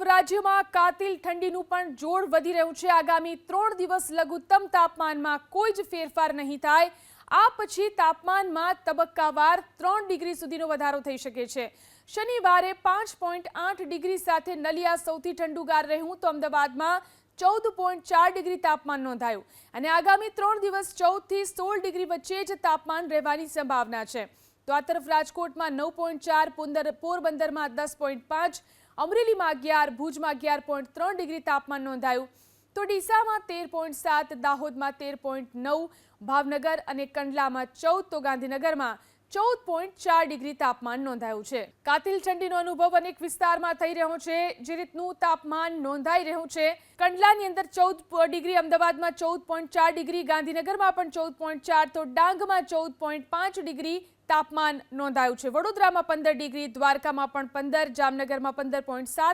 રાજ્યમાં કાતિલ ઠંડીનું પણ જોર વધી રહ્યું છે। આગામી 3 દિવસ લઘુત્તમ તાપમાનમાં કોઈ જ ફેરફાર નહીં થાય। આ પછી તાપમાનમાં તબક્કાવાર 3 ડિગ્રી સુધીનો વધારો થઈ શકે છે। શનિવારે 5.8 ડિગ્રી સાથે નલિયા સૌથી ઠંડુગાર રહ્યું તો અમદાવાદમાં 14.4 ડિગ્રી તાપમાન નોંધાયું અને આગામી 3 દિવસ 14 થી 16 ડિગ્રી વચ્ચે જ તાપમાન રહેવાની સંભાવના છે। તો આ તરફ રાજકોટમાં 9.4, પોરબંદરમાં 10.5, અમરેલીમાં 11, ભુજમાં 11.3 ડિગ્રી તાપમાન નોંધાયું તો ડીસામાં 13.7, દાહોદમાં 13.9, ભાવનગર અને કંડલામાં 14 તો ગાંધીનગરમાં 14.4 ડિગ્રી તાપમાન નોંધાયું છે। કાતિલ ઠંડીનો અનુભવ અનેક વિસ્તારમાં થઈ રહ્યો છે। જે રીતનું તાપમાન નોંધાઈ રહ્યું છે, કંડલાની અંદર 14 ડિગ્રી, અમદાવાદમાં 14.4 ડિગ્રી, ગાંધીનગરમાં પણ 14.4 તો ડાંગમાં 14.5 ડિગ્રી તાપમાન નોંધાયું છે। વડોદરામાં 15 ડિગ્રી, દ્વારકામાં પણ 15, જામનગરમાં 15.7